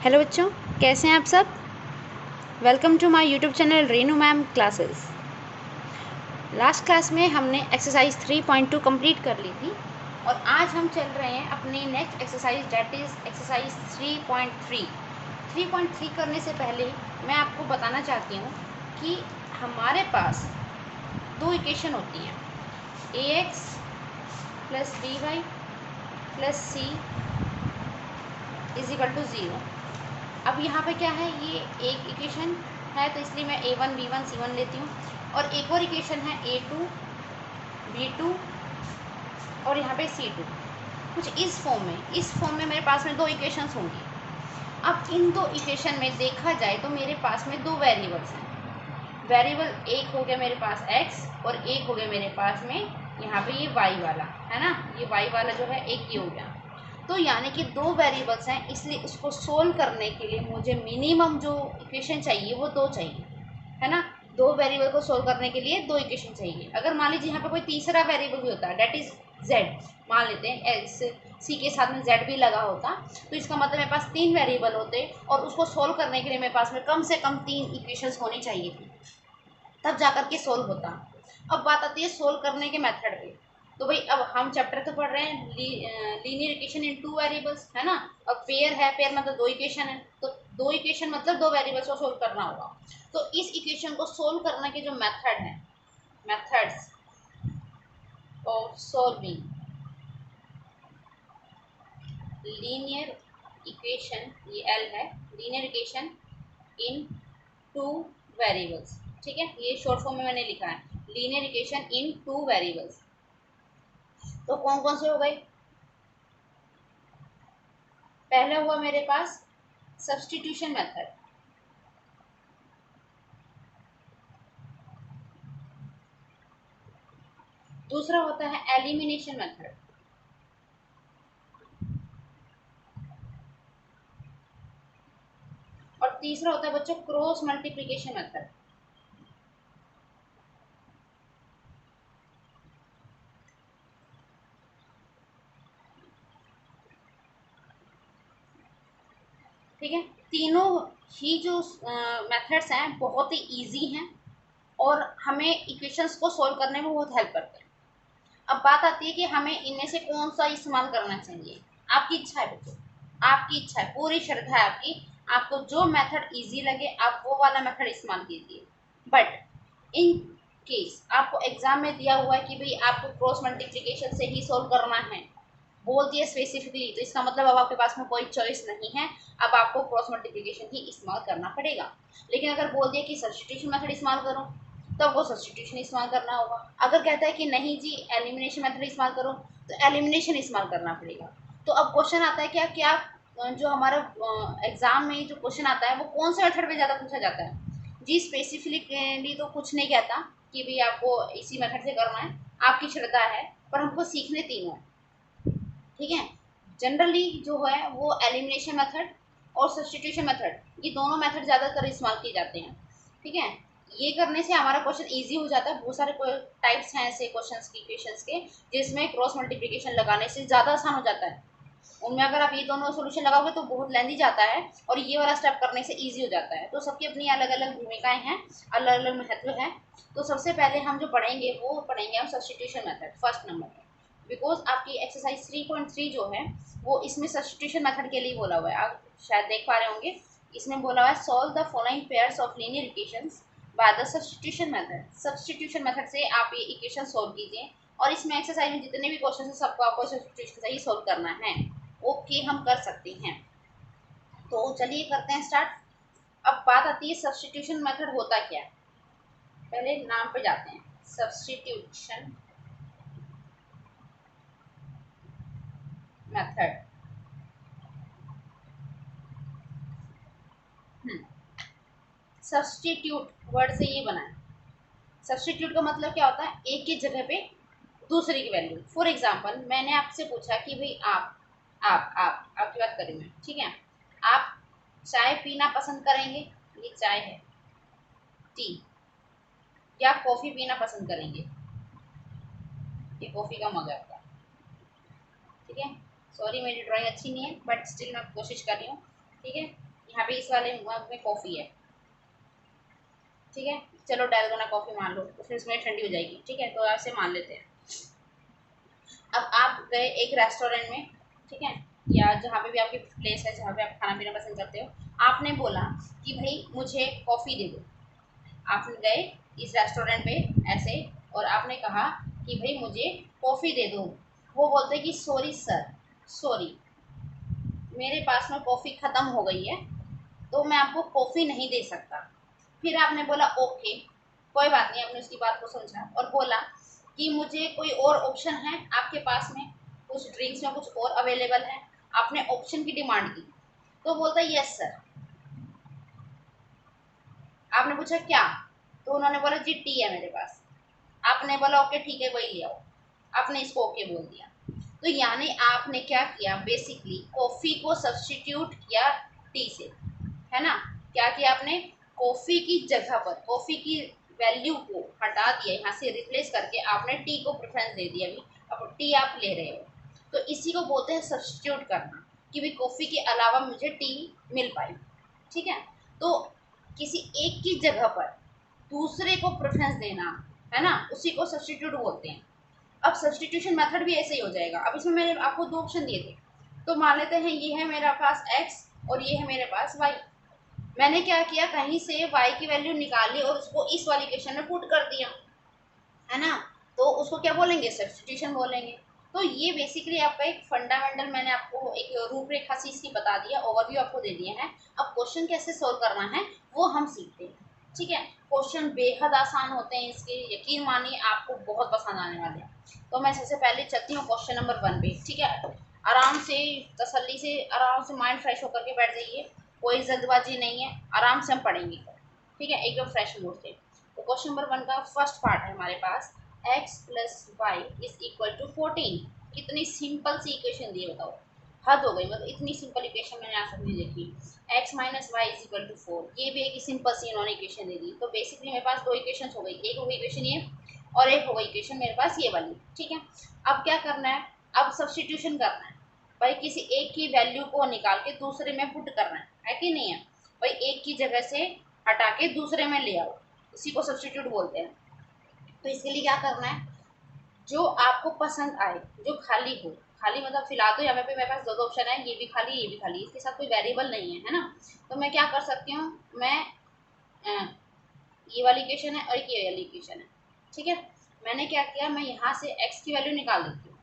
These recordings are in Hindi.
हेलो बच्चों, कैसे हैं आप सब। Welcome to my YouTube channel Renu ma'am classes. Last class में हमने एक्सरसाइज 3.2 कंप्लीट कर ली थी और आज हम चल रहे हैं अपनी next exercise, that is exercise 3.3। 3.3 करने से पहले मैं आपको बताना चाहती हूँ कि हमारे पास दो इक्वेशन होती हैं, ax plus by plus c is equal to 0। अब यहाँ पे क्या है, ये एक इक्वेशन है तो इसलिए मैं a1 b1 c1 लेती हूँ, और एक और इक्वेशन है a2 b2 और यहाँ पे c2। कुछ इस फॉर्म में मेरे पास में दो इक्वेशंस होंगी। अब इन दो इक्वेशन में देखा जाए तो मेरे पास में दो वेरिएबल्स हैं। वेरिएबल एक हो गया मेरे पास x और एक हो गया मेरे पास में यहाँ पे ये y वाला है ना, ये y वाला जो है एक ही हो गया। तो यानी कि दो वेरिएबल्स हैं, इसलिए उसको सोल्व करने के लिए मुझे मिनिमम जो इक्वेशन चाहिए वो दो चाहिए, है ना। दो वेरिएबल को सोल्व करने के लिए दो इक्वेशन चाहिए। अगर मान लीजिए यहाँ पे कोई तीसरा वेरिएबल भी होता है, डेट इज जेड, मान लेते हैं एक्स सी के साथ में जेड भी लगा होता, तो इसका मतलब मेरे पास तीन वेरिएबल होते और उसको सोल्व करने के लिए मेरे पास में कम से कम तीन इक्वेशंस होनी चाहिए थी, तब जाकर के सोल्व होता। अब बात आती है सोल्व करने के मेथड पे। तो भाई अब हम चैप्टर तो पढ़ रहे हैं linear equation in two variables, है ना। अब पेयर है, पेयर मतलब दो इक्वेशन है, तो दो इक्वेशन मतलब दो वेरिएबल्स को सोल्व करना होगा। तो इस इक्वेशन को सोल्व करने के जो मेथड है, methods of solving linear equation, ये एल है, linear equation in two variables, ठीक है। ये शॉर्ट फॉर्म में मैंने लिखा है, linear equation in two variables. तो कौन कौन से हो गए। पहला हुआ मेरे पास सब्स्टिट्यूशन मेथड, दूसरा होता है एलिमिनेशन मेथड, और तीसरा होता है बच्चों क्रॉस मल्टीप्लिकेशन मेथड। ठीक है, तीनों ही जो मेथड्स हैं बहुत ही इजी हैं और हमें इक्वेशंस को सॉल्व करने में बहुत हेल्प करते हैं। अब बात आती है कि हमें इनमें से कौन सा इस्तेमाल करना चाहिए। आपकी इच्छा है बच्चों, आपकी इच्छा है, पूरी श्रद्धा है आपकी, आपको जो मेथड इजी लगे आप वो वाला मेथड इस्तेमाल कीजिए। बट इन केस आपको एग्जाम में दिया हुआ है कि भाई आपको क्रॉस मल्टीप्लिकेशन से ही सॉल्व करना है, बोल दिया स्पेसिफिकली, तो इसका मतलब अब आपके पास में कोई चॉइस नहीं है, अब आपको क्रॉस मल्टीप्लिकेशन ही इस्तेमाल करना पड़ेगा। लेकिन अगर बोल दिया कि सब्स्टिट्यूशन मेथड इस्तेमाल करो, तो आपको सब्स्टिट्यूशन इस्तेमाल करना होगा। अगर कहता है कि नहीं जी एलिमिनेशन मेथड इस्तेमाल करो, तो एलिमिनेशन इस्तेमाल करना पड़ेगा। तो अब क्वेश्चन आता है क्या क्या जो हमारा एग्जाम में जो क्वेश्चन आता है वो कौन से मेथड में ज़्यादा पूछा जाता है। जी स्पेसिफिकली तो कुछ नहीं कहता कि भाई आपको इसी मेथड से करना है, आपकी श्रद्धा है, पर हमको सीखने तीनों है, ठीक है। जनरली जो है वो एलिमिनेशन मेथड और सब्स्टिट्यूशन मेथड, ये दोनों मेथड ज़्यादातर इस्तेमाल किए जाते हैं, ठीक है। ये करने से हमारा क्वेश्चन इजी हो जाता है। बहुत सारे टाइप्स हैं ऐसे क्वेश्चंस की, इक्वेशंस के, जिसमें क्रॉस मल्टीप्लिकेशन लगाने से ज़्यादा आसान हो जाता है। उनमें अगर आप ये दोनों सोल्यूशन लगाओगे तो बहुत लेंदी जाता है, और ये वाला स्टेप करने से ईजी हो जाता है। तो सबकी अपनी अलग अलग भूमिकाएं हैं, अलग अलग महत्व है। तो सबसे पहले हम जो पढ़ेंगे वो पढ़ेंगे हम सब्स्टिट्यूशन मेथड फर्स्ट नंबर में, बिकॉज आपकी एक्सरसाइज 3.3 जो है वो इसमें सब्स्टिट्यूशन मेथड के लिए बोला हुआ है। आप शायद देख पा रहे होंगे, इसमें बोला हुआ है solve the following pairs of linear equations by the substitution method. Substitution method से आप ये इक्वेशन सॉल्व कीजिए, और इसमें एक्सरसाइज में जितने भी क्वेश्चन हैं सबको आपको सब्स्टिट्यूशन से ही सॉल्व करना है। ओके, हम कर सकते हैं। तो चलिए करते हैं स्टार्ट। अब बात आती है सब्स्टिट्यूशन मेथड होता क्या है। पहले नाम पे जाते हैं, सब्स्टिट्यूशन मेथड। सब्स्टिट्यूट वर्ड से ये बना है। सब्स्टिट्यूट का मतलब क्या होता है, एक की जगह पे दूसरे की वैल्यू। फॉर एग्जांपल मैंने आपसे पूछा कि भाई आप आपकी बात करें मैं, ठीक है। आप चाय पीना पसंद करेंगे, ये चाय है, टी, या कॉफ़ी पीना पसंद करेंगे, ये कॉफ़ी का मग है आपका, ठीक है। सॉरी मेरी ड्राइंग अच्छी नहीं है बट स्टिल मैं कोशिश कर रही हूँ, ठीक है। यहाँ पे इस वाले मग में कॉफ़ी है, ठीक है, चलो डालगोना कॉफ़ी मान लो, तो फिर इसमें ठंडी हो जाएगी, ठीक है, तो ऐसे मान लेते हैं। अब आप गए एक रेस्टोरेंट में, ठीक है, या जहाँ पे भी आपकी प्लेस है जहाँ पे आप खाना पीना पसंद करते हो, आपने बोला कि भाई मुझे कॉफ़ी दे दो। आप गए इस रेस्टोरेंट पे ऐसे और आपने कहा कि भाई मुझे कॉफ़ी दे दो। वो बोलते हैं कि सॉरी सर, सॉरी मेरे पास में कॉफ़ी ख़त्म हो गई है, तो मैं आपको कॉफ़ी नहीं दे सकता। फिर आपने बोला ओके कोई बात नहीं, आपने उसकी बात को समझा और बोला कि मुझे कोई और ऑप्शन है आपके पास में, कुछ ड्रिंक्स में कुछ और अवेलेबल है, आपने ऑप्शन की डिमांड की। तो बोलता है यस सर। आपने पूछा क्या, तो उन्होंने बोला जी टी है मेरे पास। आपने बोला ओके ठीक है वही ले आओ, आपने इसको ओके बोल दिया। तो यानी आपने क्या किया, बेसिकली कॉफ़ी को सब्स्टिट्यूट किया टी से, है ना। क्या किया आपने, कॉफ़ी की जगह पर कॉफ़ी की वैल्यू को हटा दिया, यहाँ से रिप्लेस करके आपने टी को प्रेफरेंस दे दिया। अभी अब टी आप ले रहे हो, तो इसी को बोलते हैं सब्स्टिट्यूट करना, कि भाई कॉफ़ी के अलावा मुझे टी मिल पाई, ठीक है। तो किसी एक की जगह पर दूसरे को प्रेफरेंस देना, है ना, उसी को सब्स्टिट्यूट बोलते हैं। अब सब्स्टिट्यूशन मेथड भी ऐसे ही हो जाएगा। अब इसमें मैंने आपको दो ऑप्शन दिए थे, तो मान लेते हैं ये है मेरे पास x और ये है मेरे पास y। मैंने क्या किया, कहीं से y की वैल्यू निकाली और उसको इस वाली इक्वेशन में पुट कर दिया, है ना। तो उसको क्या बोलेंगे, सब्स्टिट्यूशन बोलेंगे। तो ये बेसिकली आपका एक फंडामेंटल, मैंने आपको एक रूपरेखा सी इसकी बता दिया, ओवरव्यू आपको दे दिया है। अब क्वेश्चन कैसे सोल्व करना है वो हम सीखते हैं, ठीक है। क्वेश्चन बेहद आसान होते हैं इसके, यकीन मानिए आपको बहुत पसंद आने वाले हैं। तो मैं सबसे पहले चलती हूँ क्वेश्चन नंबर 1 पे, ठीक है। आराम से, तसल्ली से, आराम से माइंड फ्रेश होकर के बैठ जाइए, कोई जल्दबाजी नहीं है, आराम से हम पढ़ेंगे, ठीक है, एकदम फ्रेश मूड से। तो क्वेश्चन नंबर 1 का फर्स्ट पार्ट है हमारे पास, x plus Y is equal to 14। कितनी सिंपल सी इक्वेशन दी है बताओ, हद हो गई, मतलब इतनी सिंपल इक्वेशन मैंने आज तक नहीं देखी। x minus Y is equal to 4, ये भी एक सिंपल सी इन्होंने इक्वेशन दे दी। तो बेसिकली मेरे पास दो इक्वेशन हो गई, एक हो गई इक्वेशन ये और एक हो गई इक्वेशन मेरे पास ये वाली, ठीक है। अब क्या करना है, अब सब्स्टिट्यूशन करना है भाई, किसी एक की वैल्यू को निकाल के दूसरे में पुट करना है कि नहीं है भाई, एक की जगह से हटा के दूसरे में ले आओ, इसी को सब्स्टिट्यूट बोलते हैं। तो इसके लिए क्या करना है, जो आपको पसंद आए, जो खाली हो, खाली मतलब फिलहाल तो यहाँ पे मेरे पास दो दो ऑप्शन है, ये भी खाली ये भी खाली, इसके साथ कोई वेरिएबल नहीं है, है ना। तो मैं क्या कर सकती हूँ, मैं ये वाली इक्वेशन है और एक ये वाली इक्वेशन है, ठीक है। मैंने क्या किया, मैं यहाँ से x की वैल्यू निकाल देती हूँ,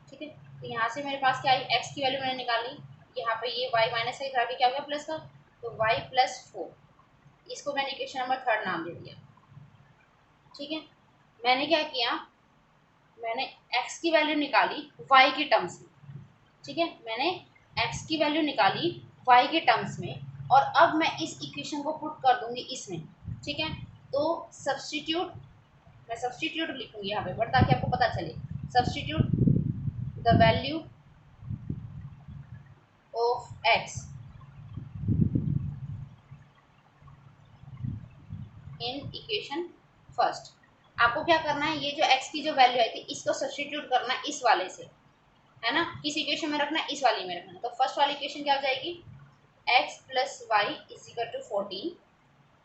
ठीक है। तो यहाँ से मेरे पास क्या आई, x की वैल्यू मैंने निकाली, यहाँ पे ये y माइनस का इधर आके क्या हो गया प्लस का, तो y प्लस 4, इसको मैंने इक्वेशन नंबर 3 नाम दे दिया, ठीक है। मैंने क्या किया, मैंने x की वैल्यू निकाली y के टर्म्स में, ठीक है। मैंने x की वैल्यू निकाली y के टर्म्स में और अब मैं इस इक्वेशन को पुट कर दूंगी इसमें, ठीक है। तो सब्स्टिट्यूट, मैं सब्स्टिट्यूट लिखूंगी यहाँ पे पर ताकि आपको पता चले, substitute the value of x in equation first. आपको क्या करना है, ये जो x की जो वैल्यू आई थी इसको सब्स्टिट्यूट करना है इस वाले से, है ना, किस इक्वेशन में रखना है, इस वाली में रखना है। तो फर्स्ट वाली इक्वेशन क्या हो जाएगी, x plus Y is equal to 14,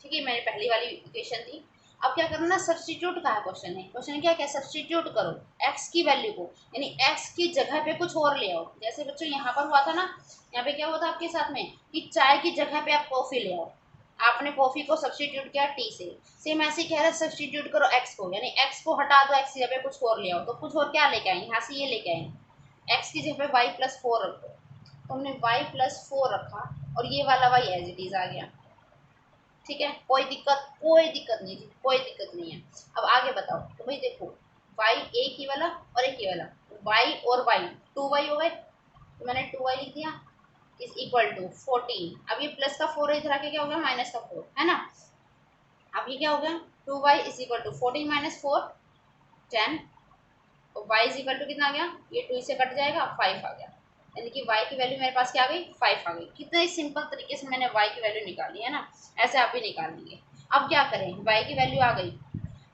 ठीक है, मेरी पहली वाली इक्वेशन थी। अब क्या करना, सब्स्टिट्यूट का क्वेश्चन है, क्वेश्चन क्या क्या, सब्स्टिट्यूट करो x की वैल्यू को, यानी x की जगह पे कुछ और ले आओ। जैसे बच्चों यहाँ पर हुआ था ना, यहाँ पे क्या हुआ था आपके साथ में कि चाय की जगह पे आप कॉफ़ी ले आओ, आपने कॉफ़ी को सब्स्टिट्यूट किया टी से, सेम ऐसे कह रहा है सब्स्टिट्यूट करो x को, यानी x को हटा दो, x की जगह पे कुछ और ले आओ। तो कुछ और क्या लेके आए, यहाँ से ये लेके आए x की जगह पे y प्लस 4 रखो, तो हमने y प्लस 4 रखा और ये वाला y एज इट इज आ गया, ठीक है। कोई दिक्कत नहीं थी, कोई दिक्कत नहीं है। अब आगे बताओ, तो भाई देखो y एक ही वाला और एक ही वाला, y और y 2y हो गए, तो मैंने 2y लिख दिया इज इक्वल टू 14। अब ये प्लस का 4 इधर आके क्या हो गया, माइनस का 4, है ना। अब ये क्या हो गया, 2y is equal to 14 minus 4 10, और y इज इक्वल टू कितना आ गया, ये 2 से कट जाएगा 5 आ गया, यानी कि y की वैल्यू मेरे पास क्या आ गई, 5 आ गई। कितने सिंपल तरीके से मैंने y की वैल्यू निकाली है ना, ऐसे आप भी निकाल लेंगे। अब क्या करें, y की वैल्यू आ गई,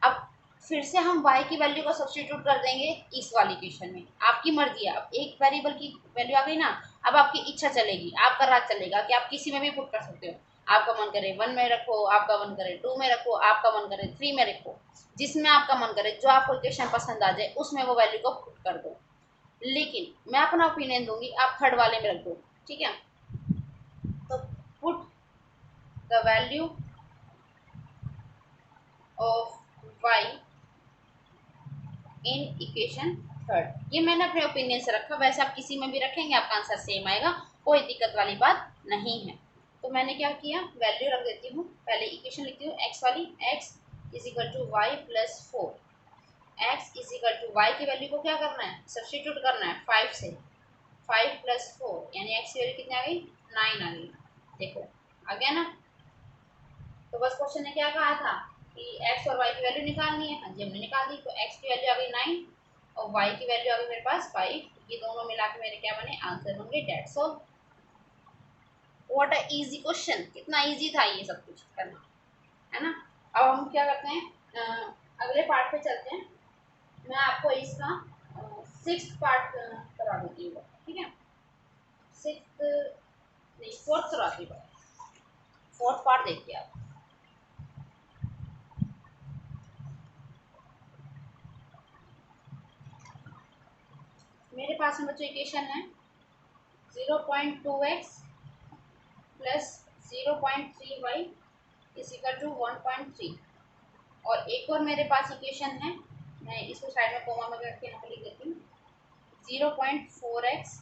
अब फिर से हम y की वैल्यू को सब्स्टिट्यूट कर देंगे इस वाली इक्वेशन में। आपकी मर्जी है, अब एक वेरिएबल की वैल्यू आ गई ना, अब आपकी इच्छा चलेगी, आपका राज चलेगा कि आप किसी में भी पुट कर सकते हो। आपका मन करे 1 में रखो, आपका मन करे 2 में रखो, आपका मन करे 3 में रखो, जिसमें आपका मन करे, जो आपको इक्वेशन पसंद आ जाए उसमें वो वैल्यू को पुट कर दो। लेकिन मैं अपना ओपिनियन दूंगी, आप थर्ड वाले में रख दो, ठीक है। तो put the value of y in equation third. ये मैंने अपने ओपिनियन से रखा, वैसे आप किसी में भी रखेंगे आपका आंसर सेम आएगा, कोई दिक्कत वाली बात नहीं है। तो मैंने क्या किया, वैल्यू रख देती हूँ, पहले इक्वेशन लिखती हूँ x वाली, x is equal to Y plus 4। x is equal to Y की वैल्यू को क्या करना है, सब्सटीट्यूट करना है 5 से, 5 प्लस 4 यानी x की वैल्यू कितनी आ गई, 9 आ गई। देखो आ गया ना। तो बस क्वेश्चन ने क्या कहा था कि x और y की वैल्यू निकालनी है, हाँ जी हमने निकाल दी। तो x की वैल्यू आ गई 9 और y की वैल्यू आ गई मेरे पास 5, ये दोनों मिला के मेरे क्या बने, आंसर बन गए, that's all. What a easy question, कितना इजी था ये सब कुछ करना, है ना। अब हम क्या करते हैं, अगले पार्ट पे चलते हैं। मैं आपको इसका 6th पार्ट करा देती हूँ, ठीक है। 6th नहीं 4th कराती हूँ, 4th पार्ट देखिए आप। मेरे पास में बच्चों इक्वेशन है 0.2x plus 0.3y is equal to 1.3। और एक और मेरे पास इक्वेशन है, मैं इसको साइड में कोमा में करके यहाँ पर लिख देती हूँ, 0.4x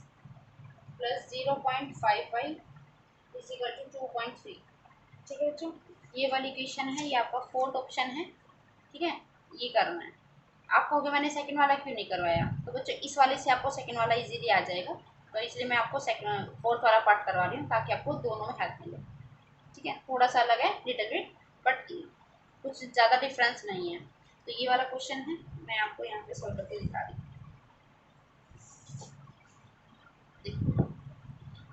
plus 0.5y is equal to 2.3। ठीक है बच्चों, ये वाली इक्वेशन है, ये आपका 4th ऑप्शन है, ठीक है। ये करना है आपको, कि मैंने सेकंड वाला क्यों नहीं करवाया, तो बच्चों इस वाले से आपको सेकंड वाला इजीली आ जाएगा, तो इसलिए मैं आपको 4th वाला पार्ट करवा रही हूँ, ताकि आपको दोनों में हेल्प मिले, ठीक है। थोड़ा सा अलग है लिटिल बिट, बट कुछ ज़्यादा डिफरेंस नहीं है। तो ये वाला क्वेश्चन है, मैं आपको यहाँ पे सॉल्व करके दिखा रही हूँ।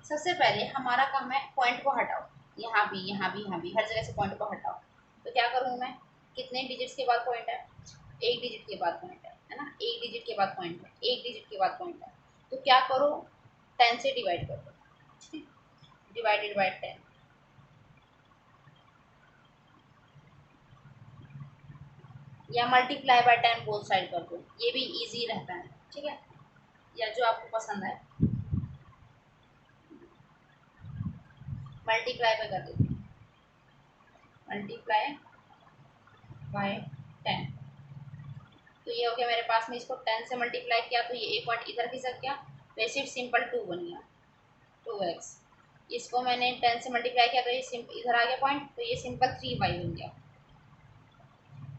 सबसे पहले हमारा काम है पॉइंट को हटाओ, यहाँ भी यहाँ भी यहाँ भी हर जगह से पॉइंट को हटाओ। तो क्या करूँ मैं, कितने डिजिट्स के बाद पॉइंट है, एक डिजिट के बाद पॉइंट है ना, एक डिजिट के बाद पॉइंट है, एक डिजिट के बाद पॉइंट है। तो क्या करो, 10 से डिवाइड कर दो, डिवाइडेड बाय 10, या मल्टीप्लाई बाय 10 बोथ साइड कर दो, ये भी इजी रहता है, ठीक है, या जो आपको पसंद है। मल्टीप्लाई पे कर देते हैं, मल्टीप्लाई बाय 10। तो ये हो गया मेरे पास में, इसको 10 से मल्टीप्लाई किया तो ये एक पॉइंट इधर खिसक गया, वैसे सिर्फ सिंपल 2 बन गया, 2x। इसको मैंने 10 से मल्टीप्लाई किया तो ये इधर आ गया पॉइंट, तो ये सिंपल 3y बन गया।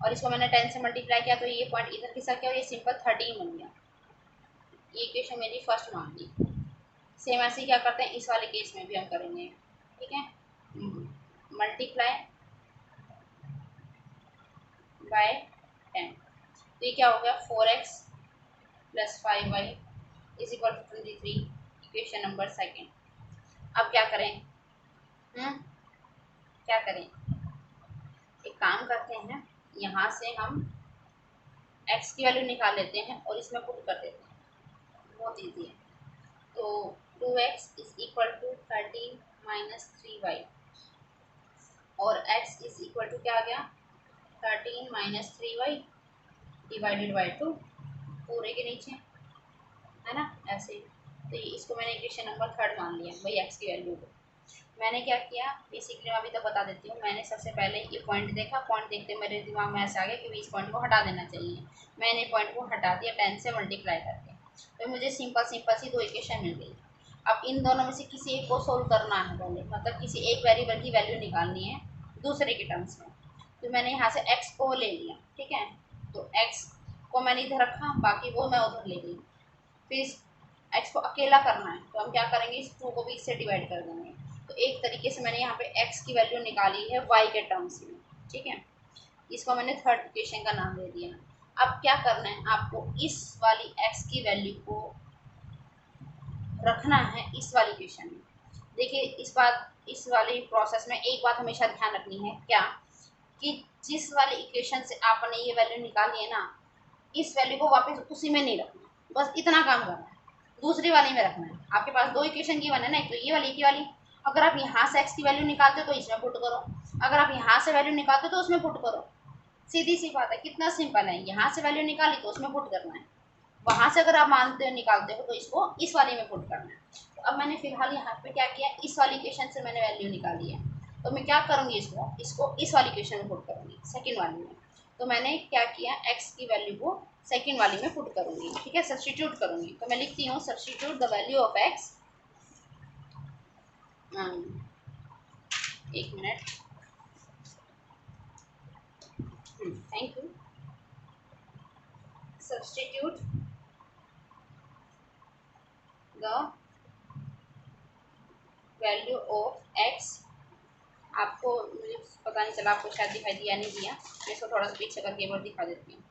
और इसको मैंने 10 से मल्टीप्लाई किया तो ये पॉइंट इधर खिसक गया और ये सिंपल 13 बन गया। ये इक्वेशन मेरी फर्स्ट मान ली। सेम ऐसे ही क्या करते हैं इस वाले केस में भी हम करेंगे, ठीक है। मल्टीप्लाई बाय 10, तो ये क्या हो गया, 4x plus 5y is equal to 23, equation number second. अब क्या करें, क्या करें, एक काम करते हैं, यहाँ से हम x की वैल्यू निकाल लेते हैं और इसमें पुट कर देते हैं, बहुत ईजी है। तो 2x is equal to 13 minus 3y, और x इज इक्वल टू क्या आ गया, 13 माइनस 3y डिवाइडेड बाई 2, पूरे के नीचे, है ना, ऐसे ही। तो ये इसको मैंने इक्वेशन नंबर थर्ड मान लिया भाई, x की वैल्यू को। मैंने क्या किया, बेसिकली मैं अभी तक बता देती हूँ। मैंने सबसे पहले ये पॉइंट देखा, पॉइंट देखते मेरे दिमाग में ऐसा आ गया कि इस पॉइंट को हटा देना चाहिए। मैंने पॉइंट को हटा दिया 10 से मल्टीप्लाई करके, तो मुझे सिंपल सिंपल सी दो इक्वेशन मिल गई। अब इन दोनों में से किसी एक को सोल्व करना है पहले, मतलब किसी एक वेरिएबल की वैल्यू निकालनी है दूसरे के टर्म्स में। तो मैंने यहाँ से x को ले लिया, ठीक है। तो x को मैंने इधर रखा, बाकी वो मैं उधर ले गई। फिर इस x को अकेला करना है तो हम क्या करेंगे, इस 2 को भी इससे डिवाइड कर देंगे। तो एक तरीके से मैंने यहाँ पे x की वैल्यू निकाली है y के टर्म्स में, ठीक है। इसको मैंने थर्ड इक्वेशन का नाम दे दिया। अब क्या करना है आपको, इस वाली x की वैल्यू को रखना है इस वाली इक्वेशन में। देखिए इस वाली प्रोसेस में एक बात हमेशा ध्यान रखनी है, क्या कि जिस वाले इक्वेशन से आपने ये वैल्यू निकाली है ना, इस वैल्यू को वापस उसी में नहीं रखना, बस इतना काम करना है, दूसरी वाली में रखना है। आपके पास दो इक्वेशन की बने ना, एक तो ये वाली, एक ये वाली। अगर आप यहाँ से एक्स की वैल्यू निकालते हो तो इसमें पुट करो, अगर आप यहाँ से वैल्यू निकालते हो तो उसमें पुट करो। सीधी सी बात है, कितना सिंपल है। यहाँ से वैल्यू निकाली तो उसमें पुट करना है, वहाँ से अगर आप मानते हो निकालते हो तो इसको इस वाले में पुट करना है। तो अब मैंने फिलहाल यहाँ पे क्या किया, इस वाली इक्वेशन से मैंने वैल्यू निकाली है, तो मैं क्या करूँगी, इसको इस वाली इक्वेशन में पुट करूँगी, सेकेंड वाली में। तो मैंने क्या किया, एक्स की वैल्यू को सेकेंड वाली में पुट करूँगी, ठीक है, सब्सटीट्यूट करूँगी। तो मैं लिखती हूँ substitute the value of X, एक मिनट, thank you. Substitute the value of X, आपको मुझे पता नहीं चला, आपको शायद दिखाई दिया नहीं दिया, मैं इसको थोड़ा सा पीछे करके एक बार दिखा देती हूँ,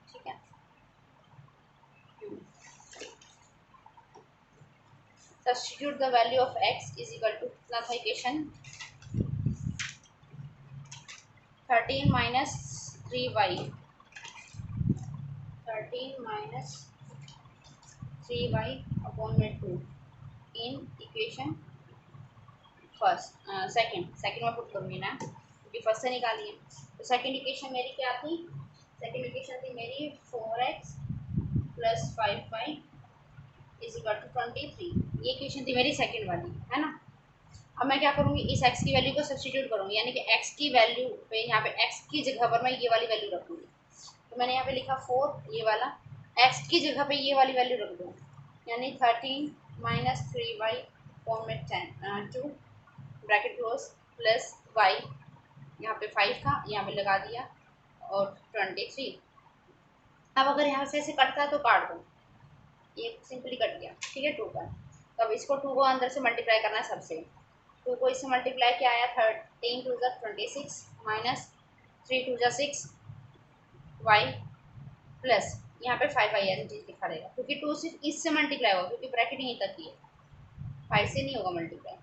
ठीक है। Substitute the value of X is equal to कितना था equation, 13 minus 3y, 13 minus 3y upon में 2 इन इक्वेशन फर्स्ट, सेकंड में पुट करूँगी ना, क्योंकि फर्स्ट से निकाली है। तो सेकंड इक्वेशन मेरी क्या थी, सेकंड इक्वेशन थी मेरी 4x plus 5y is equal to 23। ये इक्वेशन थी मेरी सेकंड वाली, है ना। अब मैं क्या करूँगी, इस x की वैल्यू को सब्स्टिट्यूट करूँगी, यानी कि x की वैल्यू पे यहाँ पे x की जगह पर मैं ये वाली वैल्यू रखूँगी। तो मैंने यहाँ पे लिखा 4, ये वाला, x की जगह पे ये वाली वैल्यू रख दूँ, यानी 13 माइनस 3y फॉर्म में 2 ब्रैकेट क्लोज प्लस y, यहाँ पे 5 था, यहाँ पे लगा दिया, और 23। अब अगर यहाँ से ऐसे कटता है तो काट दो, ये सिंपली कट गया, ठीक है, 2 का। तो अब इसको 2 को अंदर से मल्टीप्लाई करना है सबसे, 2 को इससे मल्टीप्लाई किया आया, 13 टू ज़ा 26 माइनस 3 टू ज़ा 6 y प्लस यहाँ पे 5y ऐसी चीज़ दिखा देगा, क्योंकि 2 सिर्फ इससे मल्टीप्लाई होगा, क्योंकि ब्रैकेट यहीं तक ही है, 5 से नहीं होगा मल्टीप्लाई।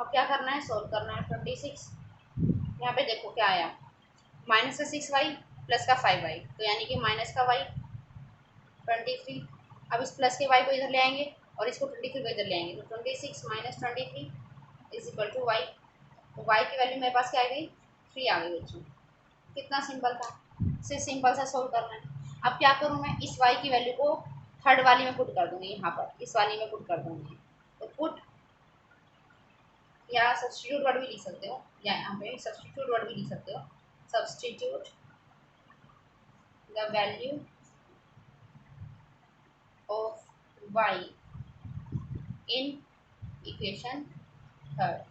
अब क्या करना है, सोल्व करना है। 26 यहाँ पे देखो क्या आया, माइनस का 6y प्लस का 5y, तो यानी कि माइनस का y 23। अब इस प्लस के y को इधर ले आएंगे और इसको 23 को इधर ले आएंगे, तो 26 minus 23 is equal to y। तो y की वैल्यू मेरे पास क्या आ गई, 3 आ गई बच्चों। कितना सिंपल था, सिर्फ सिंपल सा सोल्व करना है। अब क्या करूँ मैं, इस y की वैल्यू को थर्ड वाली में पुट कर दूँगी, यहाँ पर इस वाली में पुट कर दूँगी। तो पुट या सब्स्टिट्यूट वर्ड भी लिख सकते हो, या यहाँ पे सब्स्टिट्यूट वर्ड भी लिख सकते हो, substitute the value of y in equation third.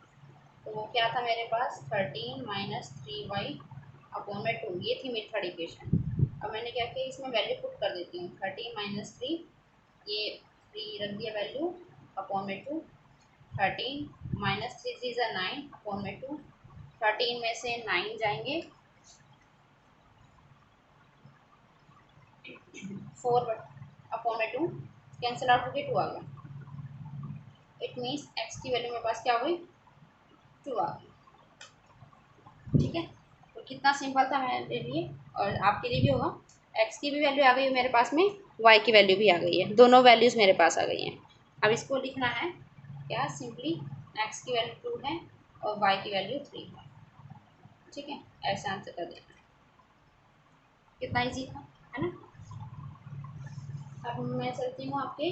तो वो क्या था मेरे पास, 13 माइनस 3y अपॉन में 2, ये थी मेरी थर्ड इक्वेशन। अब मैंने क्या किया, इसमें वैल्यू पुट कर देती हूँ, 13 माइनस 3, ये 3 रख दिया वैल्यू अपॉन में 2, 13 माइनस 3 इज 9 अपॉन में 2, 13 में से 9 जाएंगे, 4 अपॉन में 2 कैंसिल आउट होकर 2 आ गया। इट मीन्स एक्स की वैल्यू मेरे पास क्या हुई, 2 आ गई, ठीक है। तो कितना सिंपल था मेरे लिए, और आपके लिए भी होगा। एक्स की भी वैल्यू आ गई मेरे पास में, वाई की वैल्यू भी आ गई है, दोनों वैल्यूज़ मेरे पास आ गई हैं। अब इसको लिखना है क्या, सिंपली एक्स की वैल्यू 2 है और वाई की वैल्यू 3 है, ठीक है, ऐसे आंसर कर देना। कितना ईजी था, है ना। अब मैं चलती हूँ आपके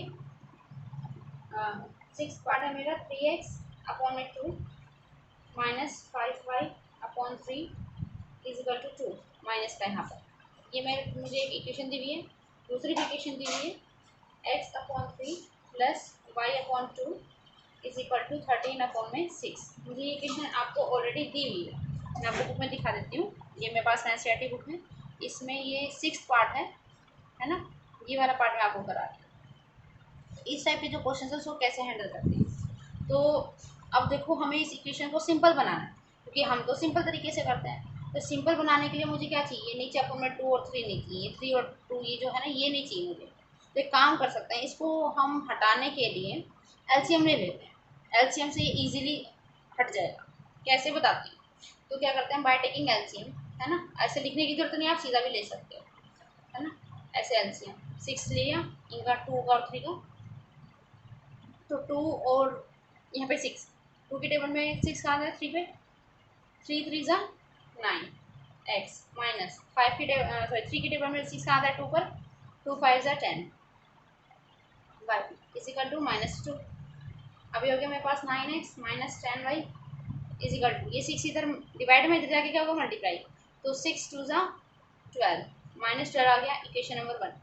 6 पार्ट है मेरा, 3x अपॉन में 2 minus 5y upon 3 is equal to 2, minus का यहाँ पर ये मुझे एक इक्वेशन दी हुई है, दूसरी इक्वेशन दी हुई है x upon 3 plus y upon 2 is equal to 13 upon में 6। मुझे ये इक्वेशन आपको ऑलरेडी दी हुई है, मैं आपको बुक में दिखा देती हूँ, ये मेरे पास एनसीईआरटी बुक में, इसमें ये 6 पार्ट है ना, ये वाला पार्ट मैं आपको करा रही हूँ। इस टाइप के जो क्वेश्चन है उसको कैसे हैंडल करते हैं। तो अब देखो, हमें इस इक्वेशन को सिंपल बनाना है, क्योंकि हम तो सिंपल तरीके से करते हैं। तो सिंपल बनाने के लिए मुझे क्या चाहिए, नीचे अपन में 2 और 3 नहीं चाहिए, 3 और 2 ये जो है ना, ये नहीं चाहिए मुझे। तो एक काम कर सकते हैं, इसको हम हटाने के लिए एलसीएम ले लेते हैं, एलसीएम से ये ईजिली हट जाएगा। कैसे बताती हूँ। तो क्या करते हैं, बाय टेकिंग एलसीएम, है ना, ऐसे लिखने की जरूरत नहीं, आप सीधा भी ले सकते हो, है ना। ऐसे एलसीएम 6 लिया, इनका 2 का और 3 का, तो 2 और यहाँ पे 6, 2 के टेबल में 6 कहाँ है, 3 पे, 3 3 ज़ा 9 एक्स माइनस 5 के टेबल, सॉरी 3 के टेबल में 6 कहाँ है, 2 पर, 2 5 ज़ा 10 वाई इजिकल टू -2। अभी हो गया मेरे पास 9x minus 10y is equal to, ये 6 इधर डिवाइड में, इधर जाके क्या होगा, मल्टीप्लाई, तो 6 2 ज़ा 12 -12 आ गया इक्वेशन नंबर 1।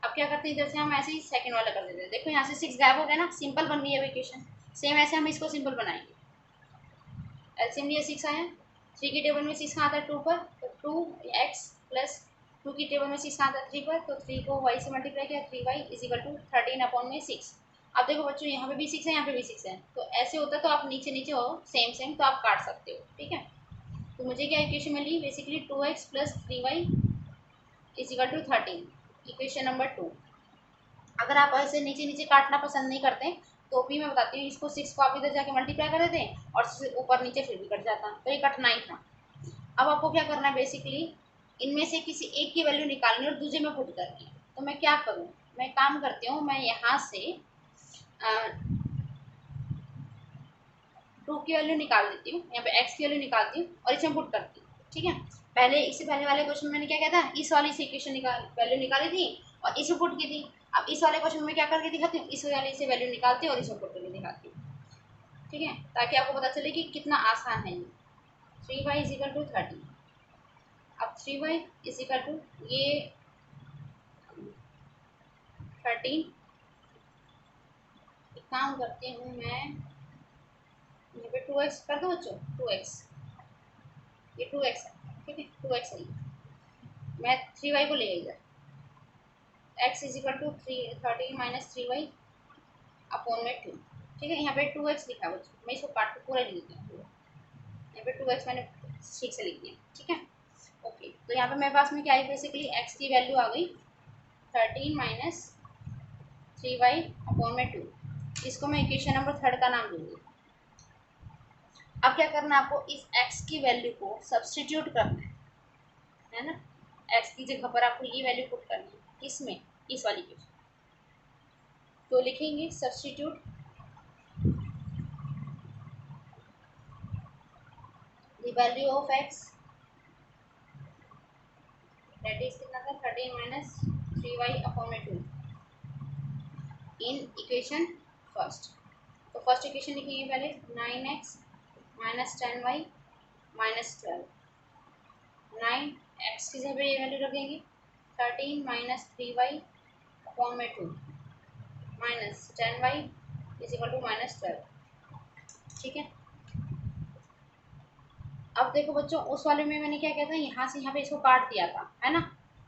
अब क्या करते हैं, इधर से हम ऐसे ही सेकंड वाला कर देते हैं, देखो यहाँ से 6 गायब हो गया ना, सिंपल बन गई है इक्वेशन। सेम ऐसे हम इसको सिंपल बनाएंगे, एलसीएम लिए 6 आया, 3 की टेबल में 6 कहाँ आता है, 2 पर, तो 2x प्लस 2 की टेबल में 6 कहाँ आता है, 3 पर, तो 3 को y से मल्टीप्लाई किया, 3y इजिकल टू 13/6। अब देखो बच्चों, यहाँ पे भी 6 है, यहाँ पे भी 6 है, तो ऐसे होता है, तो आप नीचे नीचे हो सेम सेम, तो आप काट सकते हो, ठीक है। तो मुझे क्या इक्वेशन मिली, basically 2x plus 3y is equal to 13, equation number 2। अगर आप ऐसे नीचे नीचे काटना पसंद नहीं करते, तो भी मैं बताती हूँ, इसको 6 को आप इधर जाके मल्टीप्लाई कर देते हैं, और ऊपर नीचे फिर भी कट जाता, तो ये कटना ही था। अब आपको क्या करना है, बेसिकली इनमें से किसी एक की वैल्यू निकालनी और दूसरे में पुट करनी है। तो मैं क्या करूँ, मैं काम करती हूँ, मैं यहाँ से 2 की वैल्यू निकाल देती हूँ, यहाँ पे x की वैल्यू निकालती हूँ और इसमें पुट करती हूँ, ठीक है। पहले इससे पहले वाले क्वेश्चन में मैंने क्या किया था, इस वाली से इक्वेशन वैल्यू निकाली थी और इसमें पुट की थी। अब इस वाले क्वेश्चन में क्या करके दिखाती हूँ, इस वाले से वैल्यू निकालती हूँ और इसमें पुट करके दिखाती हूँ, ठीक है, ताकि आपको पता चले कि कितना आसान है ये। 3y इजिकल टू 30, अब 3y इजिकल टू ये 13, एक काम करती हूँ मैं, यहाँ पे 2x कर दो बच्चों, 2x, ये 2x है, ठीक है, 2x है, मैं 3y को ले गई इधर, x is equal to 13 minus 3y upon में 2, ठीक है। यहाँ पे 2x लिखा है बच्चों, मैं इसको काट के पूरा लिख देती हूँ, यहाँ पे 2x मैंने ठीक से लिख दिया, ठीक है, ओके। तो यहाँ पे मेरे पास में क्या है, बेसिकली x की वैल्यू आ गई 13 माइनस 3y अपॉन में 2, इसको मैं इक्वेशन नंबर 3 का नाम दूंगी। अब क्या करना है आपको, इस x की वैल्यू को सब्सटीट्यूट करना है ना, x की जगह पर आपको ये वैल्यू पुट करनी है, किसमें, इस वाली के, तो लिखेंगे substitute the value of x, that is कितना था, 13 माइनस 3y अपॉन में 2 इन इक्वेशन फर्स्ट। तो फर्स्ट इक्वेशन लिखेंगे पहले, 9x minus 10y minus 12, 9x की जगह ये वैल्यू रखेंगे 13 माइनस 3y अपॉन में 2 minus 10y is equal to minus 12, ठीक है। अब देखो बच्चों, उस वाले में मैंने क्या किया था, यहाँ से यहाँ पे इसको काट दिया था, है ना।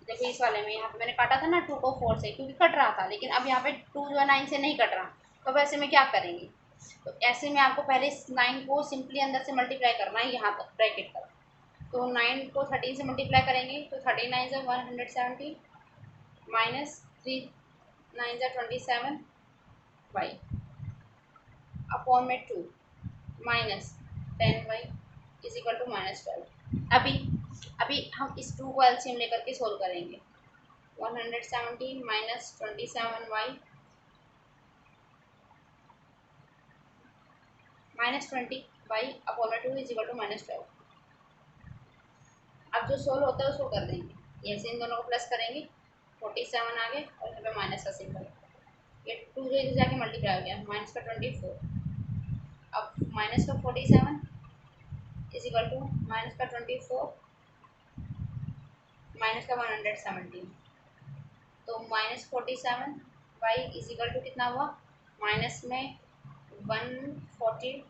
देखो इस वाले में यहाँ पे मैंने काटा था ना 2 को 4 से, क्योंकि कट रहा था, लेकिन अब यहाँ पे 2 जो है 9 से नहीं कट रहा, तो अब ऐसे में क्या करेंगे, तो ऐसे में आपको पहले 9 को सिंपली अंदर से मल्टीप्लाई करना है यहाँ तक ब्रैकेट तक, तो 9 को 13 से मल्टीप्लाई करेंगे, तो 39 से 170 माइनस 3 9 से 27 वाई अपॉन में 2 minus 10y is equal to minus 12। अभी हम इस 2 को एलसीएम लेकर के सोल्व करेंगे, 117 minus 27y minus 20y upon में 2 इज इक्वल टू माइनस 12। अब जो सोल्व होता है उसको कर देंगे, ऐसे इन दोनों को प्लस करेंगे, 47 आ गए और यहाँ पे माइनस का सिंबल, ये 2 जो इधर जाके मल्टीप्लाई हो गया, माइनस का 24, अब माइनस का 47 इज इक्वल टू माइनस का 24 माइनस का 117, तो minus 47 Y is equal to कितना हुआ, माइनस में 141,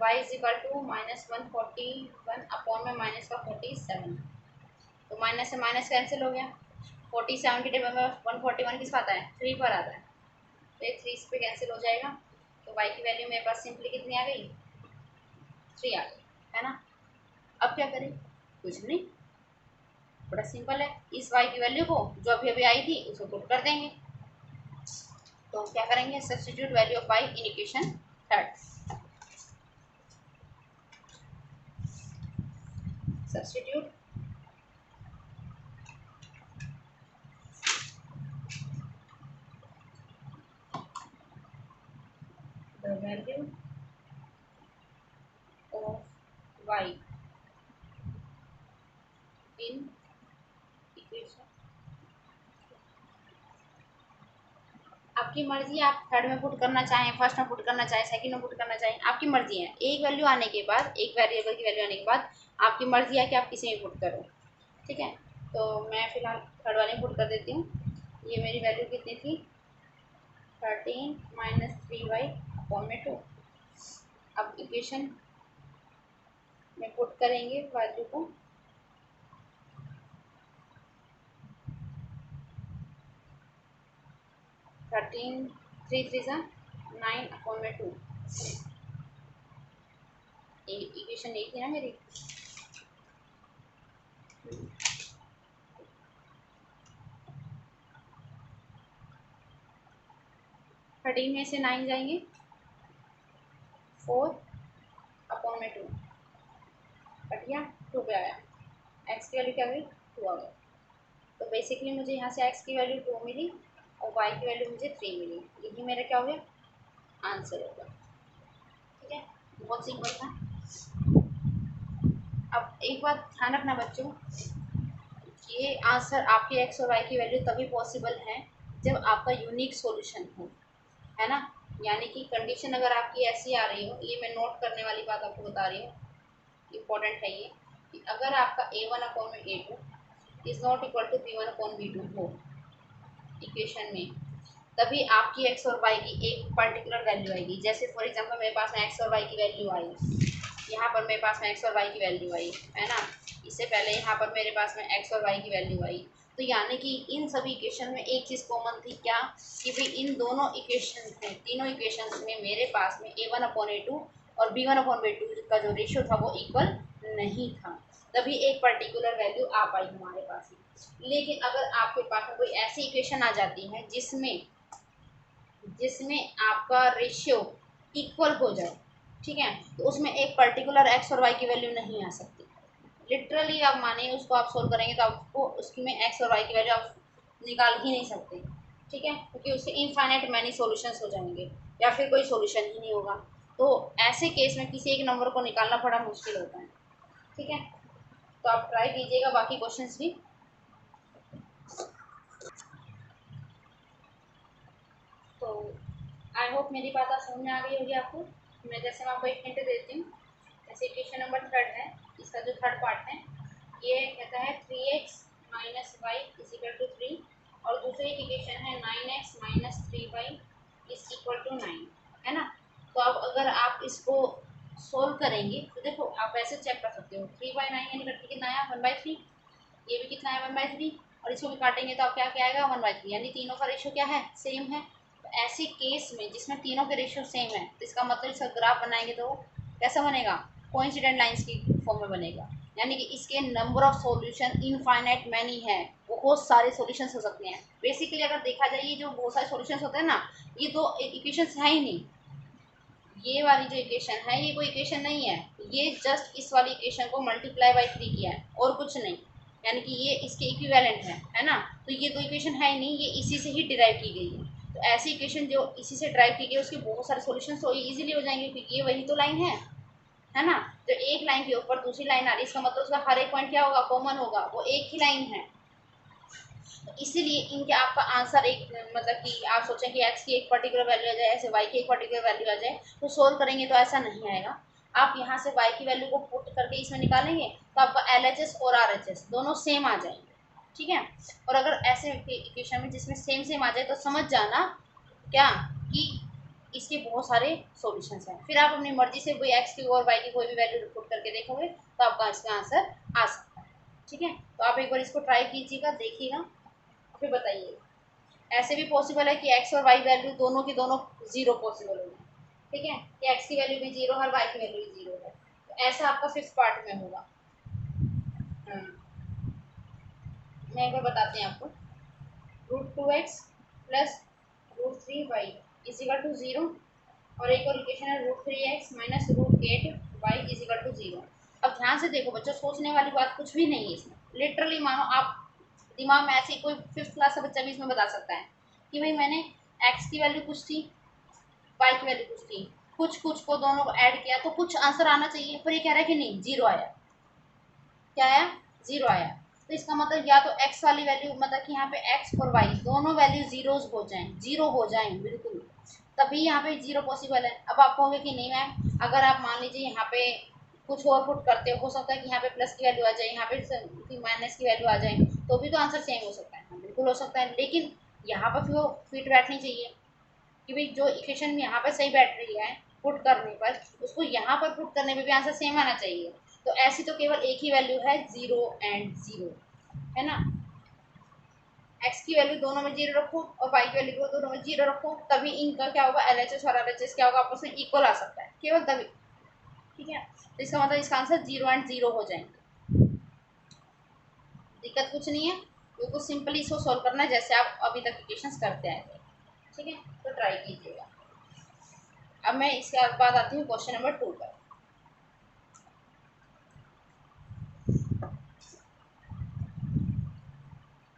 Y is equal to minus 141 upon में माइनस का 47, तो माइनस से माइनस कैंसिल हो गया, 47 की टेबल में 141 किस आता है, 3 पर आता है, तो ये 3 पे कैंसिल हो जाएगा, तो y की वैल्यू मेरे पास सिंपली कितनी आ गई, 3 आ गई, है ना। अब क्या करें, कुछ नहीं, बड़ा सिंपल है, इस y की वैल्यू को जो अभी अभी आई थी उसको पुट कर देंगे, तो क्या करेंगे, substitute value of y in equation 3, substitute the value of y in equation. आपकी मर्जी, आप थर्ड में पुट करना चाहें, फर्स्ट में पुट करना चाहें, सेकंड में पुट करना चाहें, आपकी मर्जी है। एक वैल्यू आने के बाद, एक वेरिएबल की वैल्यू आने के बाद आपकी मर्जी है कि आप किसी में पुट करो। ठीक है, तो मैं फिलहाल थर्ड वाले में पुट कर देती हूँ। ये मेरी वैल्यू कितनी थी, 13 माइनस 3y अपॉन में 2। अब इक्वेशन में पुट करेंगे वैल्यू को, 13 3 3 सा 9 अपॉन में 2। इक्वेशन एक थी ना मेरी। थर्टीन में से 9 जाएंगे, 4 अपॉन में 2 कट गया, 2 पे आया। एक्स की वैल्यू क्या गई, 2 आ गया। तो बेसिकली मुझे यहाँ से एक्स की वैल्यू 2 मिली और वाई की वैल्यू मुझे 3 मिली। यही मेरा क्या हो गया, आंसर होगा। ठीक है, बहुत सिंपल था। अब एक बात ध्यान रखना बच्चों, ये आंसर आपके एक्स और वाई की वैल्यू तभी पॉसिबल है जब आपका यूनिक सॉल्यूशन हो, है ना। यानी कि कंडीशन अगर आपकी ऐसी आ रही हो, ये मैं नोट करने वाली बात आपको बता रही हूँ, इम्पोर्टेंट है ये, कि अगर आपका a1 अपॉन में a2 is not equal to b1 upon b2 हो इक्वेशन में, तभी आपकी एक्स और वाई की एक पर्टिकुलर वैल्यू आएगी। जैसे फॉर एग्जांपल मेरे पास में एक्स और वाई की वैल्यू आई, यहाँ पर मेरे पास में एक्स और वाई की वैल्यू आई, है ना। इससे पहले यहाँ पर मेरे पास में एक्स और वाई की वैल्यू आई। तो यानी कि इन सभी इक्वेशन में एक चीज़ कॉमन थी, क्या, कि भाई इन दोनों इक्वेशन में, तीनों इक्वेशन में मेरे पास में a1/a2 और b1/b2 का जो रेशियो था वो इक्वल नहीं था, तभी एक पर्टिकुलर वैल्यू आ पाई हमारे पास में। लेकिन अगर आपके पास में कोई ऐसी इक्वेशन आ जाती है जिसमें जिसमें आपका रेशियो इक्वल हो जाए, ठीक है, तो उसमें एक पर्टिकुलर एक्स और वाई की वैल्यू नहीं आ सकती। लिटरली आप मानिए, उसको आप सोल्व करेंगे तो आपको उसमें एक्स और वाई की वैल्यू आप निकाल ही नहीं सकते। ठीक है, क्योंकि उससे इनफाइनाइट मैनी सॉल्यूशंस हो जाएंगे या फिर कोई सॉल्यूशन ही नहीं होगा। तो ऐसे केस में किसी एक नंबर को निकालना बड़ा मुश्किल होता है। ठीक है, तो आप ट्राई कीजिएगा बाकी क्वेश्चंस भी। तो आई होप मेरी बात आप समझ में आ गई होगी आपको। मैं जैसे मैं आपको एक हिंट देती हूँ, जैसे इक्वेशन नंबर थर्ड है, इसका जो थर्ड पार्ट है ये कहता है 3x minus Y is equal to 3, और दूसरी इक्वेशन है 9x minus 3y is equal to 9, है ना। तो अब अगर आप इसको सोल्व करेंगे तो देखो आप ऐसे चेक कर सकते हो, 3/9 यानी करके कितना आया, 1/3। ये भी कितना है, 1/3, और इसको भी काटेंगे तो आप क्या क्या आएगा, 1/3, यानी तीनों का रेशियो क्या है, सेम है। तो ऐसे केस में जिसमें तीनों के रेशियो सेम है, तो इसका मतलब इसका ग्राफ बनाएंगे तो कैसा बनेगा, कोइंसिडेंट लाइंस की फॉर्म में बनेगा। यानी कि इसके number of solution infinite many है, बहुत सारे सॉल्यूशंस हो सकते हैं। बेसिकली अगर देखा जाए, ये जो बहुत सारे सॉल्यूशंस होते हैं ना, ये दो इक्वेशंस है ही नहीं। ये वाली जो इक्वेशन है ये कोई इक्वेशन नहीं है, ये जस्ट इस वाली इक्वेशन को मल्टीप्लाई बाई 3 किया है और कुछ नहीं। यानी कि ये इसके इक्विवेलेंट है ना। तो ये तो इक्वेशन है ही नहीं, ये इसी से ही डिराइव की गई है। तो ऐसी इक्वेशन जो इसी से ड्राइव की गई है उसके बहुत सारे सॉल्यूशंस तो इजीली हो जाएंगे, क्योंकि ये वही तो लाइन है ना। जो एक लाइन के ऊपर दूसरी लाइन आ रही है, इसका मतलब उसका हर एक पॉइंट क्या होगा, कॉमन होगा, वो एक ही लाइन है। तो इसीलिए इनके आपका आंसर एक, मतलब कि आप सोचें कि एक्स की एक पर्टिकुलर वैल्यू आ जाए, ऐसे वाई की एक पर्टिकुलर वैल्यू आ जाए, तो सोल्व करेंगे तो ऐसा नहीं आएगा। आप यहाँ से वाई की वैल्यू को पुट करके इसमें निकालेंगे तो आपका LHS और RHS दोनों सेम आ जाएंगे। ठीक है, और अगर ऐसे इक्वेशन में जिसमें सेम सेम आ जाए तो समझ जाना क्या, कि इसके बहुत सारे सॉल्यूशंस हैं। फिर आप अपनी मर्जी से कोई एक्स की और वाई की कोई भी वैल्यू पुट करके देखोगे तो आपका इसका आंसर आ सकता है। ठीक है, तो आप एक बार इसको ट्राई कीजिएगा, देखिएगा, फिर बताइए। ऐसे भी पॉसिबल है कि एक्स और वाई वैल्यू दोनों की दोनों जीरो पॉसिबल हो। ठीक है, कि एक्स की वैल्यू भी जीरो है और वाई की वैल्यू भी जीरो है। तो ऐसा आपका फिफ्थ पार्ट में होगा। मैं एक बार बताते हैं आपको, √2x plus √3y is equal to 0, और एक और इक्वेशन है √3x minus √8y is equal to 0। अब ध्यान से देखो बच्चों, सोचने वाली बात कुछ भी नहीं है इसमें। लिटरली मानो आप दिमाग में ऐसे ही कोई 5th क्लास का बच्चा भी इसमें बता सकता है कि भाई मैंने एक्स की वैल्यू कुछ थी, वाई की वैल्यू कुछ थी, कुछ कुछ को दोनों को ऐड किया तो कुछ आंसर आना चाहिए, पर ये कह रहा है कि नहीं, जीरो आया। क्या आया? जीरो आया। तो इसका मतलब या तो एक्स वाली वैल्यू, मतलब कि यहाँ पे एक्स और वाई दोनों वैल्यू जीरोज हो जाएं, जीरो हो जाएं बिल्कुल, तभी यहाँ पे जीरो पॉसिबल है। अब आप कहोगे कि नहीं मैम, अगर आप मान लीजिए यहाँ पे कुछ और पुट करते हो सकता है कि यहाँ पे प्लस की वैल्यू आ जाए, यहाँ पे माइनस की वैल्यू आ जाए, तो भी तो आंसर सेम हो सकता है। हाँ, बिल्कुल हो सकता है, लेकिन यहाँ पर फिर वो फिट बैठनी चाहिए कि भाई जो इक्वेशन में यहाँ पर सही बैठ रही है पुट करने पर, उसको यहाँ पर पुट करने में भी आंसर सेम आना चाहिए। तो ऐसी तो केवल एक ही वैल्यू है, जीरो एंड जीरो, है ना। एक्स की वैल्यू दोनों में जीरो रखो और वाई की वैल्यू दोनों में जीरो रखो, तभी इनका क्या होगा, एलएचएस और आरएचएस क्या होगा, आपस में इक्वल आ सकता है, केवल तभी। ठीक है, तो इसका मतलब इसका आंसर जीरो एंड जीरो हो जाएंगे। दिक्कत कुछ नहीं है, बिल्कुल सिंपली इसको सॉल्व करना है जैसे आप अभी तक इक्वेशंस करते आए थे। ठीक है, तो ट्राई कीजिएगा। अब मैं इसके बाद आती हूँ क्वेश्चन नंबर 2 पर।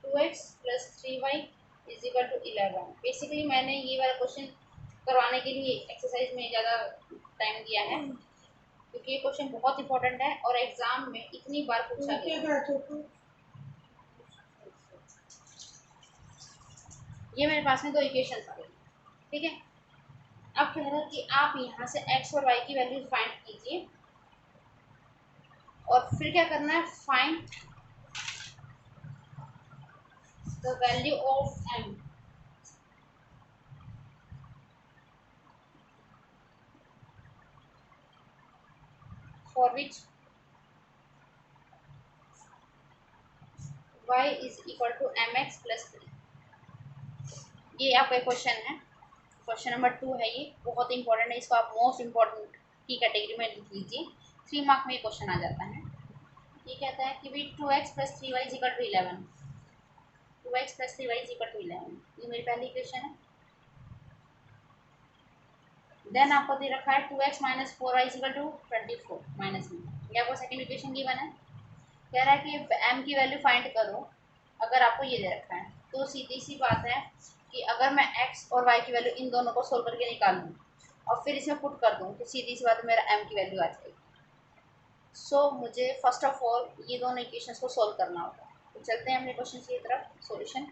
2x plus 3y is equal to 11। Basically मैंने ये वाला क्वेश्चन करवाने के लिए एक्सरसाइज में ज़्यादा टाइम दिया है, क्योंकि ये क्वेश्चन बहुत इंपॉर्टेंट है और एग्जाम में इतनी बार पूछा गया। ये मेरे पास में दो इक्वेशन आ गई। ठीक है, अब कह रहा है कि आप यहाँ से x और y की वैल्यू फाइंड कीजिए, और फिर क्या करना है, find the value of m for which y is equal to mx plus 3। ये आपका क्वेश्चन है, क्वेश्चन नंबर 2 है। ये बहुत इंपॉर्टेंट है, इसको आप मोस्ट इंपॉर्टेंट की कैटेगरी में लिख लीजिए। 3 मार्क में ये क्वेश्चन आ जाता है। ये कहता है कि भी 2x plus 3y is equal to 11। 2x plus 3y is equal to 11, ये मेरी पहली इक्वेशन है। देन आपको दे रखा है 2x minus 4y is equal to 24 minus में, ये आपको सेकेंड इक्वेशन की बना है। कह रहा है कि m की वैल्यू फाइंड करो, अगर आपको ये दे रखा है तो सीधी सी बात है कि अगर मैं x और y की वैल्यू इन दोनों को सोल्व करके निकालूँ और फिर इसमें पुट कर दूँ, तो सीधी सी बात है मेरा m की वैल्यू आ जाएगी। सो मुझे फर्स्ट ऑफ ऑल ये दोनों इक्वेशंस को सोल्व करना होगा। तो चलते हैं अपने क्वेश्चन की तरफ, सॉल्यूशन।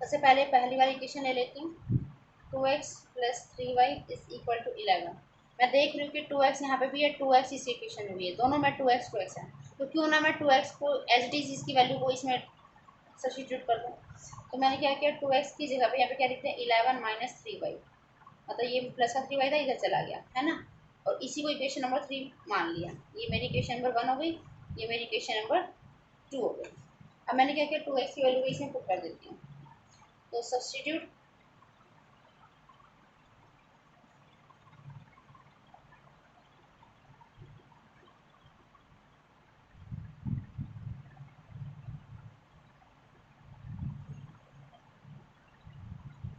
सबसे पहले पहली वाली इक्वेशन ले लेती हूँ, 2x plus 3y is equal to 11। मैं देख रही हूँ कि 2x यहाँ पे भी है, 2x इस इक्वेशन में भी है, दोनों में 2x है, तो क्यों ना मैं 2x को एज इट इज इसकी वैल्यू को इसमें सब्स्टिट्यूट कर दूँ। तो मैंने क्या किया, 2x की जगह पे यहाँ पे क्या लिखते हैं, 11 माइनस 3y, मतलब ये प्लस का 3y था, इधर चला गया, है ना। और इसी को इक्वेशन नंबर 3 मान लिया। ये मेरी इक्वेशन नंबर 1 हो गई, ये मेरी इक्वेशन नंबर 2 हो गई। अब मैंने क्या किया, 2x की वैल्यू को इसमें पुट कर देती हूँ, तो सब्स्टिट्यूट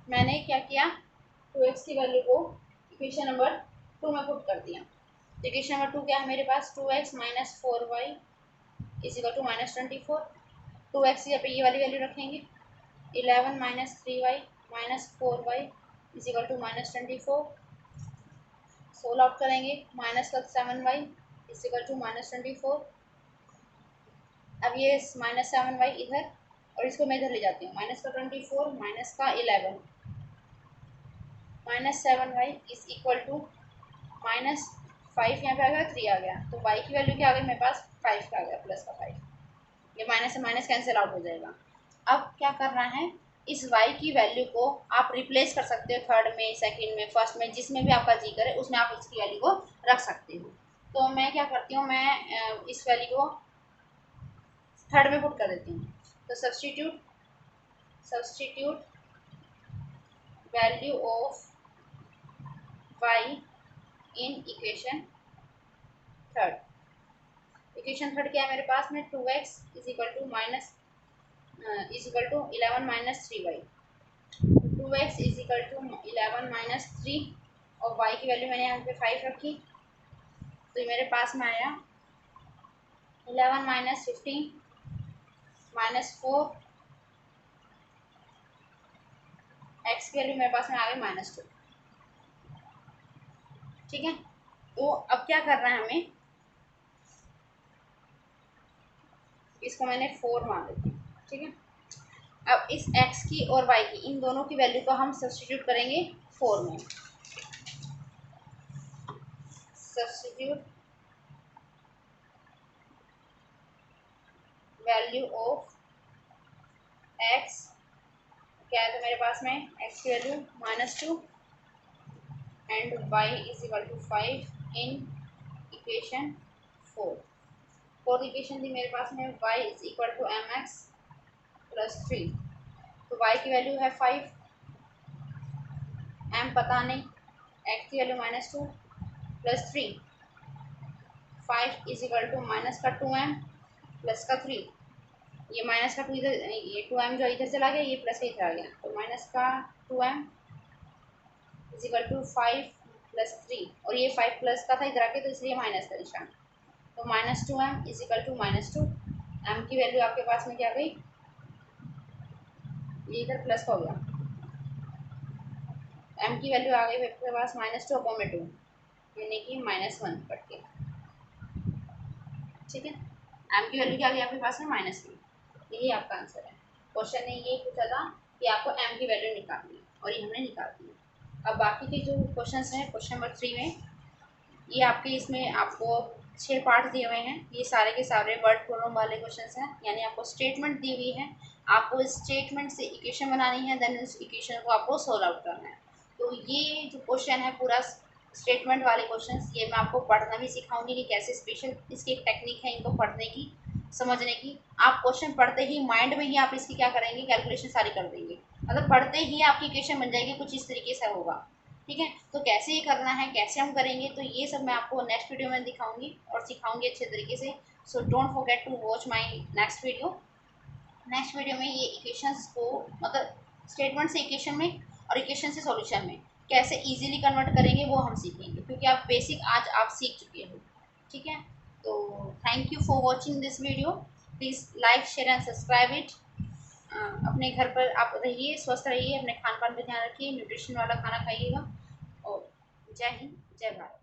मैंने क्या किया, 2x की वैल्यू को इक्वेशन नंबर 2 में पुट कर दिया। इक्वेशन नंबर 2 क्या है मेरे पास, 2x minus 4y is equal to minus 24। 2x की जगह पे ये वाली वैल्यू रखेंगे, 11 minus 3y minus 4y is equal to minus 24। Solve out करेंगे, माइनस का 7y is equal to minus 24। अब ये माइनस 7y इधर, और इसको मैं इधर ले जाती हूँ, माइनस का 24 माइनस का 11 minus 7y is equal to minus 5, यहाँ पे आ गया 3 आ गया, तो y की वैल्यू क्या आ गई मेरे पास, 5 का आ गया, प्लस का 5। ये माइनस से माइनस कैंसिल आउट हो जाएगा। अब क्या करना है, इस y की वैल्यू को आप रिप्लेस कर सकते हो, थर्ड में, सेकंड में, फर्स्ट में, जिसमें भी आपका जी करे उसमें आप इसकी वैल्यू को रख सकते हो। तो मैं क्या करती हूँ, मैं इस वैल्यू को थर्ड में पुट कर देती हूँ। तो substitute value of y in equation third. Equation third क्या है मेरे पास में, 2x is equal to minus is equal to 11 minus 3y। 2x is equal to 11 minus 3, और y की वैल्यू मैंने यहाँ पे 5 रखी, तो ये मेरे पास में आया 11 माइनस 15 माइनस 4, x की वैल्यू मेरे पास में आ गई -2। ठीक है, तो अब क्या करना है हमें, इसको मैंने 4 मान लेती हूँ। ठीक है, अब इस x की और y की इन दोनों की वैल्यू को हम सब्स्टिट्यूट करेंगे 4 में। सब्स्टिट्यूट वैल्यू ऑफ x, क्या है तो मेरे पास में x की value -2 and y is equal to 5 in equation 4। Fourth equation थी मेरे पास में y is equal to mx plus 3, तो y की वैल्यू है 5, m पता नहीं, x की value -2 plus 3, 5 is equal to minus का 2m प्लस का 3, ये माइनस का 2 इधर, ये 2m जो इधर चला गया, ये प्लस का इधर आ गया, तो माइनस का 2m is equal to 5 plus 3, और ये 5 प्लस का था इधर आके, तो इसलिए माइनस का निशान, तो -2m is equal to -2, m की वैल्यू आपके पास में क्या गई, ये इधर प्लस का हो गया, m की वैल्यू आ गई आपके पास -2/2, यानी कि -1 कट के। ठीक है, m की वैल्यू क्या आ गई आपके पास में -1, यही आपका आंसर है। क्वेश्चन ने ये पूछा था कि आपको m की वैल्यू निकालनी है, और ये हमने निकाल दी है। अब बाकी के जो क्वेश्चन हैं क्वेश्चन नंबर 3 में, ये आपके इसमें आपको 6 पार्ट दिए हुए हैं, ये सारे के सारे वर्ड प्रॉब्लम वाले क्वेश्चन हैं, यानी आपको स्टेटमेंट दी हुई है, आपको इस स्टेटमेंट से इक्वेशन बनानी है, देन उस इक्वेशन को आपको सोल्व आउट करना है। तो ये जो क्वेश्चन है पूरा स्टेटमेंट वाले क्वेश्चन, ये मैं आपको पढ़ना भी सिखाऊंगी कि कैसे स्पेशल इसकी एक टेक्निक है इनको पढ़ने की, समझने की। आप क्वेश्चन पढ़ते ही माइंड में ही आप इसकी क्या करेंगे, कैलकुलेशन सारी कर देंगे, मतलब पढ़ते ही आपकी इक्वेशन बन जाएगी, कुछ इस तरीके से होगा। ठीक है, तो कैसे ये करना है, कैसे हम करेंगे, तो ये सब मैं आपको नेक्स्ट वीडियो में दिखाऊंगी और सिखाऊंगी अच्छे तरीके से। So don't forget to watch my next video. Next video में ये इक्वेशंस को, मतलब स्टेटमेंट से इक्वेशन में और इक्वेशन से सॉल्यूशन में कैसे इजीली कन्वर्ट करेंगे वो हम सीखेंगे, क्योंकि आप बेसिक आज आप सीख चुके हो। ठीक है, तो thank you for watching this video, please like share and subscribe it. अपने घर पर आप रहिए, स्वस्थ रहिए, अपने खान पान पर ध्यान रखिए, न्यूट्रिशन वाला खाना खाइएगा, और जय हिंद जय भारत।